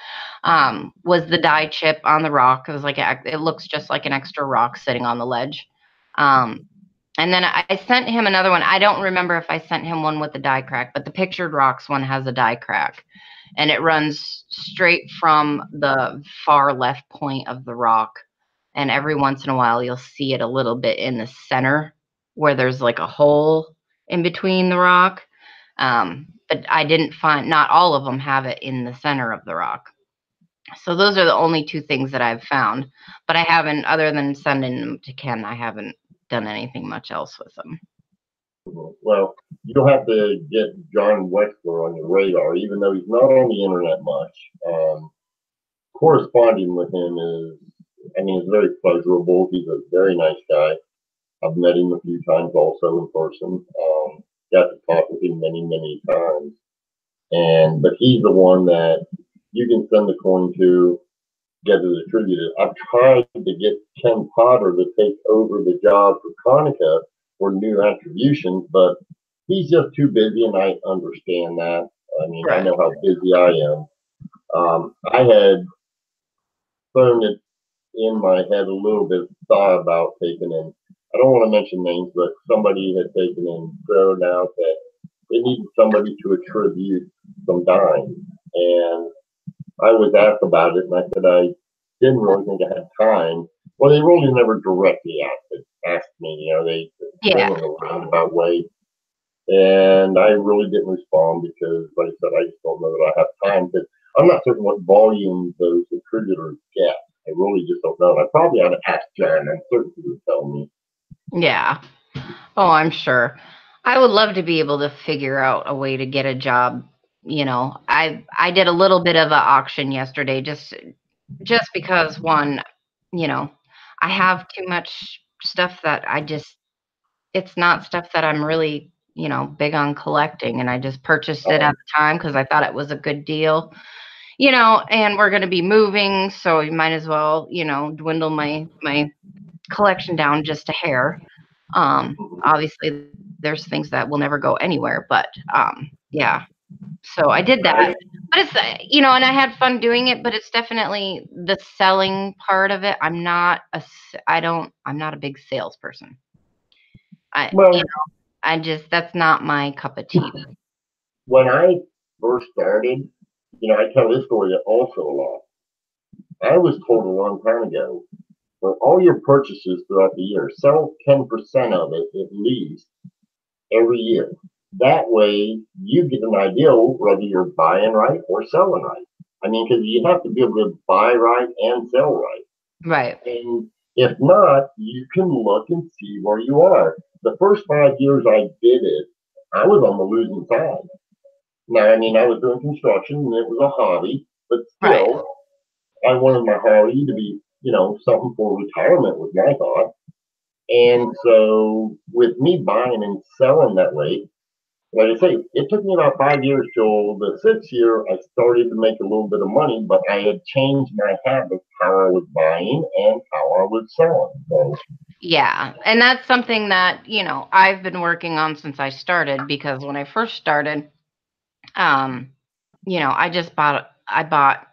was the die chip on the rock. It was like it looks just like an extra rock sitting on the ledge. Um, and then I sent him another one. I don't remember if I sent him one with the die crack, but the pictured rocks one has a die crack, and it runs straight from the far left point of the rock. And every once in a while, you'll see it a little bit in the center where there's like a hole in between the rock. But I didn't find, not all of them have it in the center of the rock. So those are the only two things that I've found. But I haven't, other than sending them to Ken, I haven't done anything much else with them. Well, you'll have to get John Wexler on your radar, even though he's not on the internet much. Corresponding with him is, it's very pleasurable. He's a very nice guy. I've met him a few times also in person. Got to talk with him many, many times. But he's the one that you can send the coin to, get it attributed. I've tried to get Ken Potter to take over the job for Konica for new attributions, but he's just too busy, and I understand that. I know how busy I am. I had thrown it in my head a little bit, thought about taking in, I don't want to mention names, but somebody had taken in, thrown out that they needed somebody to attribute some dimes. And I was asked about it, and I said I didn't really think I had time. Well, they really never directly asked me. They in a roundabout way, and I really didn't respond because, like I said, I just don't know that I have time. Because I'm not certain what volume those contributors get. I really just don't know. And I probably ought to ask John. I'm certain he would tell me. Yeah. Oh, I'm sure. I would love to be able to figure out a way to get a job. I did a little bit of an auction yesterday, just because one, I have too much stuff that it's not stuff that I'm really, big on collecting, and I just purchased it at the time because I thought it was a good deal. And we're going to be moving, so you might as well, dwindle my collection down just a hair. Obviously there's things that will never go anywhere, but yeah. So I did that. But it's and I had fun doing it, but it's definitely the selling part of it. I'm not a big salesperson. That's not my cup of tea. When I first started, I tell this story also a lot. I was told a long time ago, for all your purchases throughout the year, sell 10% of it at least every year. That way, you get an idea whether you're buying right or selling right. I mean, because you have to be able to buy right and sell right. Right. And if not, you can look and see where you are. The first 5 years I did it, I was on the losing side. Now, I mean, I was doing construction and it was a hobby, but Right. still, I wanted my hobby to be, something for retirement was my thought. And so with me buying and selling that way, like I say, it took me about 5 years till the sixth year I started to make a little bit of money, but I had changed my habits, how I was buying and how I was selling. So, Yeah. And that's something that, I've been working on since I started, because when I first started, um, I bought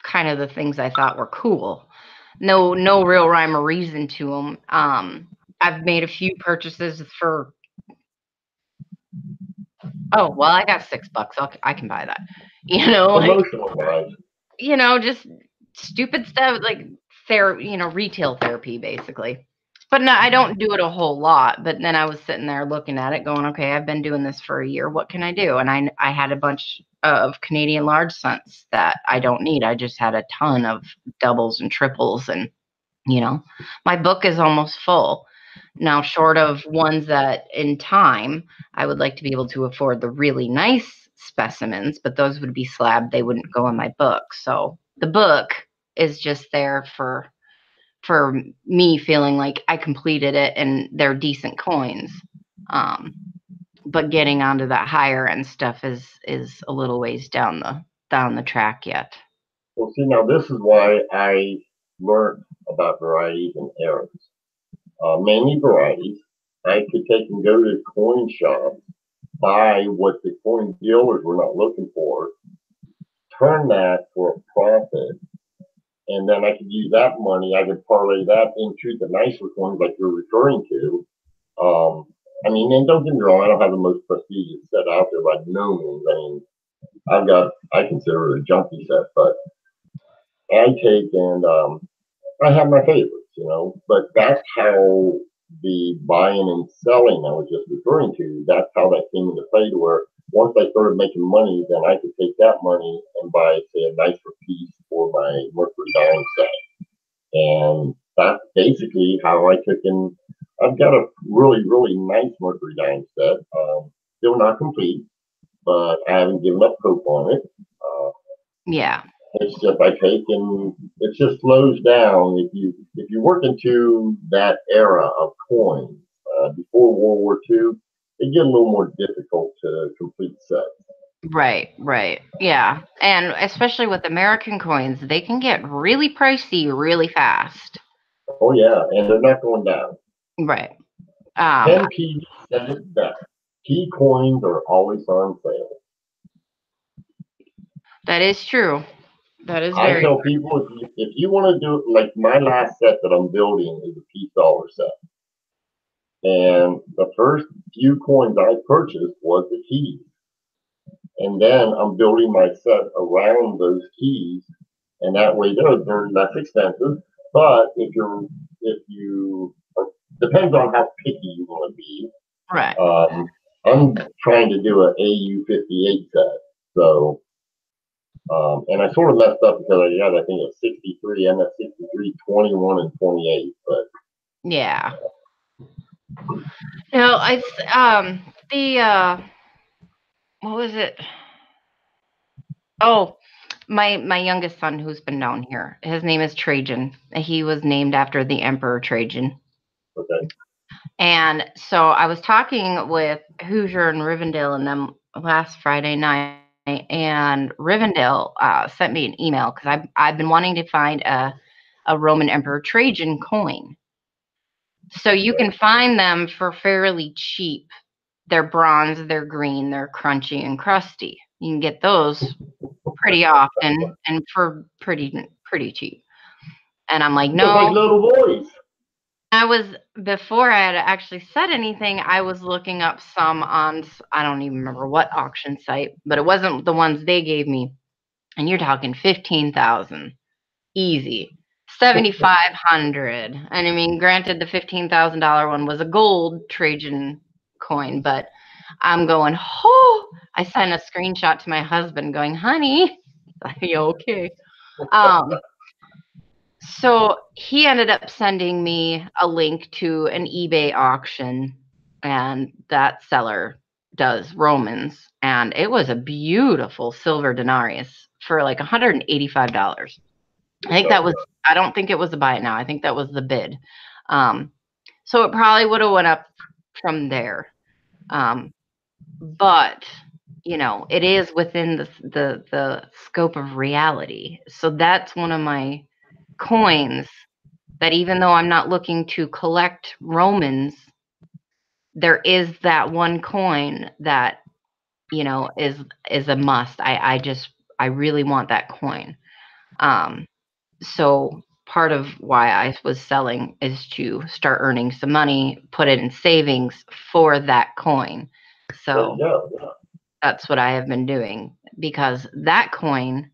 kind of the things I thought were cool. No real rhyme or reason to them. I've made a few purchases for, oh, well, I got $6. I can buy that. Like, emotional wise, just stupid stuff like retail therapy basically. But no, I don't do it a whole lot. But then I was sitting there looking at it going, okay, I've been doing this for a year. What can I do? And I had a bunch of Canadian large cents that I don't need. I just had a ton of doubles and triples, and my book is almost full. Now, short of ones that in time, I would like to be able to afford the really nice specimens, but those would be slabbed. They wouldn't go in my book. So the book is just there for me feeling like I completed it and they're decent coins. Um, but getting onto that higher end stuff is a little ways down the track yet. well, see, now this is why I learned about varieties and errors. Mainly varieties. I could take and go to coin shops, buy what the coin dealers were not looking for, turn that for a profit, and then I could use that money. I could parlay that into the nicer coins like you're referring to. I mean, and don't get me wrong, I don't have the most prestigious set out there by no means. I mean, I consider it a junkie set, but I take and I have my favorites. But that's how the buying and selling I was just referring to, that's how that came into play to where once I started making money, then I could take that money and buy, say, a nicer piece for my Mercury Diamond set. And that's basically how I took in. I've got a really, really nice Mercury Diamond set. Still not complete, but I haven't given up hope on it. Uh, Yeah. it's just I take and it just slows down if you work into that era of coins before World War II, it get a little more difficult to complete sets. Right. Yeah. And especially with American coins, they can get really pricey really fast. Oh yeah, and they're not going down. Right. Um, 10 P said it best. Key coins are always on sale. that is true. That is I very tell people if you want to do it, like my last set that I'm building is a peace dollar set. And the first few coins I purchased was the keys. And then I'm building my set around those keys. And that way they're less expensive. But if you depends on how picky you want to be. right. I'm trying to do an AU58 set. So and I sort of messed up because I think a 63, MS 63, 21, and 28. But Yeah. No, I the what was it? Oh, my youngest son who's been down here. His name is Trajan. He was named after the Emperor Trajan. okay, And so I was talking with Hoosier and Rivendell and them last Friday night, and Rivendell sent me an email because I've been wanting to find a Roman Emperor Trajan coin. So you can find them for fairly cheap. They're bronze, they're green, they're crunchy and crusty. You can get those pretty often and for pretty cheap. And I'm like, just like no. little boys. I was before I had actually said anything, I was looking up some on I don't even remember what auction site, but it wasn't the ones they gave me. And you're talking 15,000 easy. 7,500. And I mean, granted, the $15,000 one was a gold Trajan coin, but I'm going, oh, I sent a screenshot to my husband going, honey, are you okay? So he ended up sending me a link to an eBay auction, and that seller does Romans, and it was a beautiful silver denarius for like $185. I think that was, I don't think it was the buy it now. I think that was the bid. So it probably would have went up from there. But you know, it is within the scope of reality. So that's one of my coins that even though I'm not looking to collect Romans, there is that one coin that, you know, is a must. I really want that coin. So part of why I was selling is to start earning some money, put it in savings for that coin. So that's what I have been doing, because that coin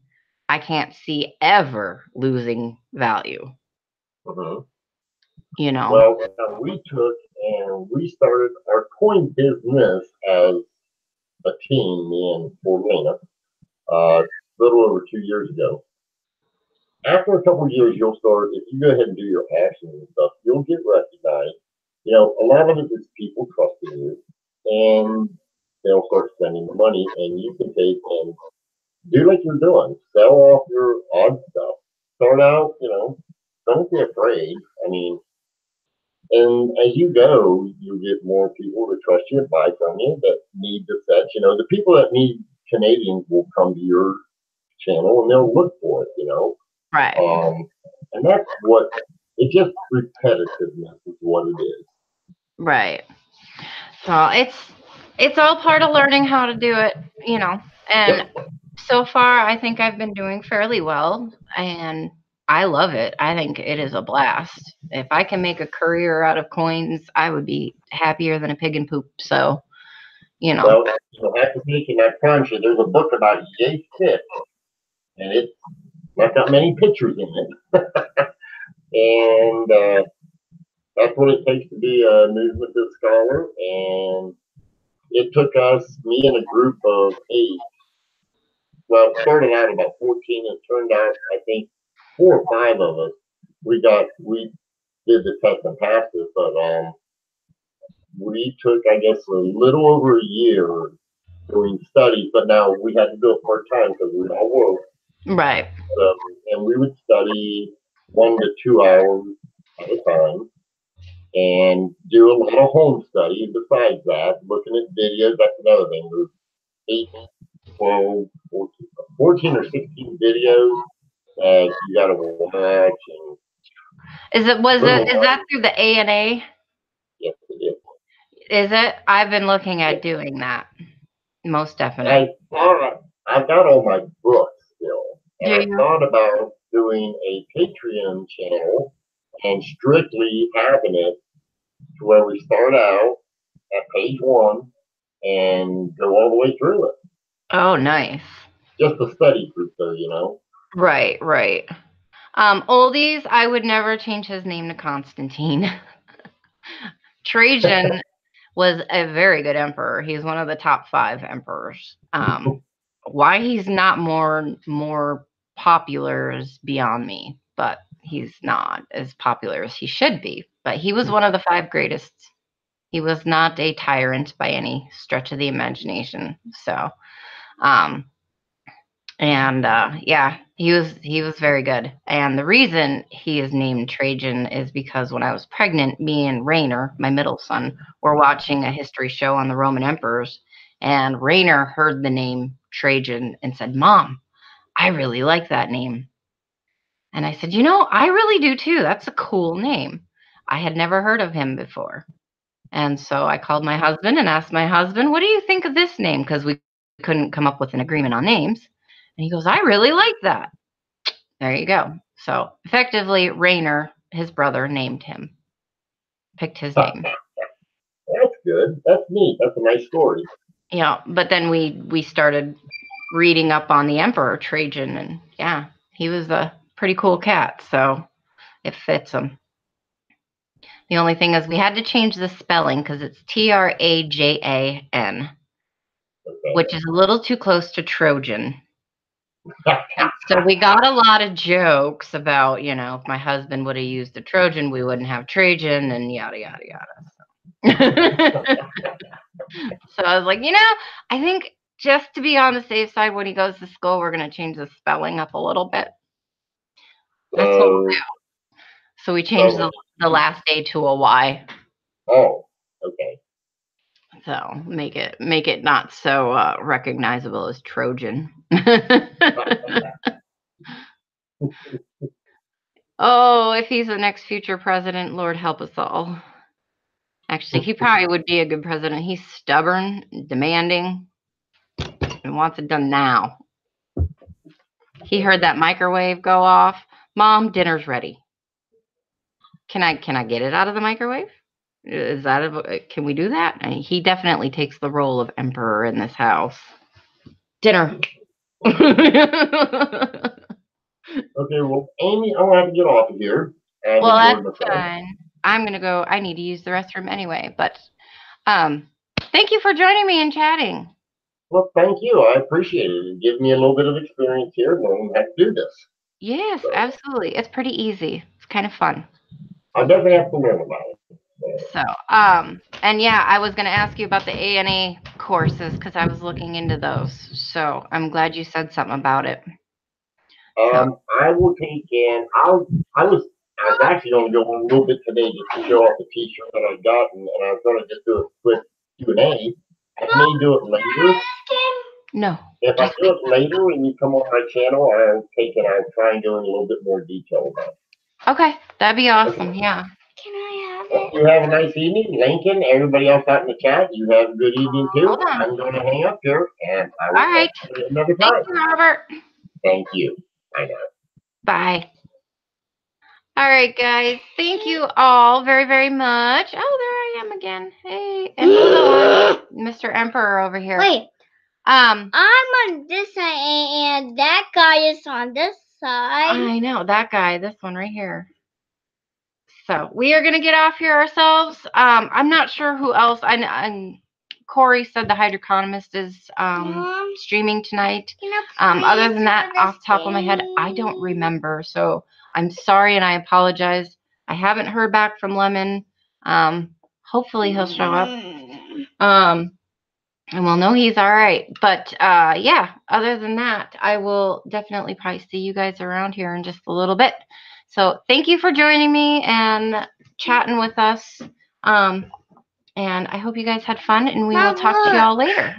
I can't see ever losing value. Mhm. You know. Well, we took and we started our coin business as a team, me and Forlena, a little over 2 years ago. After a couple of years, you'll start, if you go ahead and do your actions and stuff, you'll get recognized. You know, a lot of it is people trusting you, and they'll start spending the money, and you can take and do like you're doing. Sell off your odd stuff. Start out, you know, don't be afraid. I mean, and as you go, you get more people to trust you and buy from you that need the sets. You know, the people that need Canadians will come to your channel and they'll look for it, you know. Right. And that's what, it's just repetitiveness is what it is. Right. So it's all part of learning how to do it, you know. And so far I think I've been doing fairly well, and I love it. I think it is a blast. If I can make a career out of coins, I would be happier than a pig in poop. So, you know. Well, you'll have to take in that country. There's a book about Yay Fit, and it's not got many pictures in it. And that's what it takes to be a numismatic scholar. And it took us, me and a group of 8. Well, it started out about 14. It turned out, I think, 4 or 5 of us. We did the test and passed it, but we took, I guess, a little over a year doing studies. But now we had to do it part time because we all work. Right. So, and we would study 1 to 2 hours at a time and do a lot of home study besides that, looking at videos. That's another thing. There's 8, 12, 14 or 16 videos that you got to watch. And is that through the ANA? yes, it is. Is it? I've been looking at doing that. Most definitely. I've got all my books still. And I Do you? thought about doing a Patreon channel and strictly having it to where we start out at page 1 and go all the way through it. Oh, nice. Just a study group though, you know. Right, right. Oldies, I would never change his name to Constantine. Trajan was a very good emperor. He's one of the top 5 emperors. Why he's not more popular is beyond me, but he's not as popular as he should be. But he was one of the 5 greatest. He was not a tyrant by any stretch of the imagination. So, yeah, he was very good. And the reason he is named Trajan is because when I was pregnant, me and Rainer, my middle son, were watching a history show on the Roman emperors, and Rainer heard the name Trajan and said, "Mom, I really like that name." And I said, "You know, I really do too. That's a cool name." I had never heard of him before. And so I called my husband and asked my husband, "What do you think of this name?" Because we couldn't come up with an agreement on names. And he goes, "I really like that." There you go. So effectively, Rainer, his brother, named him, picked his name. That's good. That's neat. That's a nice story. Yeah, but then we started reading up on the Emperor Trajan, and yeah, he was a pretty cool cat. So It fits them. The only thing is we had to change the spelling because it's Trajan, which is a little too close to Trojan. So we got a lot of jokes about, you know, if my husband would have used the Trojan, we wouldn't have Trajan and yada, yada, yada. So I was like, you know, I think just to be on the safe side when he goes to school, we're going to change the spelling up a little bit. That's what we'll do. So we changed the last A to a Y. Oh, okay. So make it not so recognizable as Trojan. Oh, if he's the next future president, Lord help us all. Actually, he probably would be a good president. He's stubborn, demanding, and wants it done now. He heard that microwave go off. Mom, dinner's ready. Can I get it out of the microwave? Is that can we do that? I mean, he definitely takes the role of emperor in this house. Dinner. Okay, well, Amy, I'm gonna have to get off of here. Well, that's fine. I'm gonna go. I need to use the restroom anyway. But thank you for joining me and chatting. Well, thank you. I appreciate it. It gives me a little bit of experience here knowing how to do this. Yes, absolutely. It's pretty easy. It's kind of fun. I definitely have to learn about it. So, and yeah, I was going to ask you about the ANA courses because I was looking into those. So I'm glad you said something about it. I will take in. I was actually going to go on a little bit today just to show off the T-shirt that I got, and I was going to just do a quick Q&A. I may do it later. No. If I do it later and you come on my channel, I'll try and go in a little bit more detail about it. Okay, that'd be awesome. Yeah. Can I have it? You have a nice evening, Lincoln. Everybody else out in the chat, you have a good evening too. Hold on. I'm going to hang up here, and I will All right. talk to you another time. Thank you, Robert. Thank you. I know. Bye. All right, guys. Thank you all very, very much. Oh, there I am again. Hey, and hello, Mr. Emperor over here. Wait. I'm on this side, and that guy is on this side. I know that guy. This one right here. So we are gonna get off here ourselves. I'm not sure who else. And Corey said the hydroeconomist is streaming tonight. Other than that, off the top of my head, I don't remember. So I'm sorry and I apologize. I haven't heard back from Lemon. Hopefully he'll show up. And we'll know he's all right. But yeah, other than that, I will definitely probably see you guys around here in just a little bit. So thank you for joining me and chatting with us. And I hope you guys had fun, and we will talk to you all later.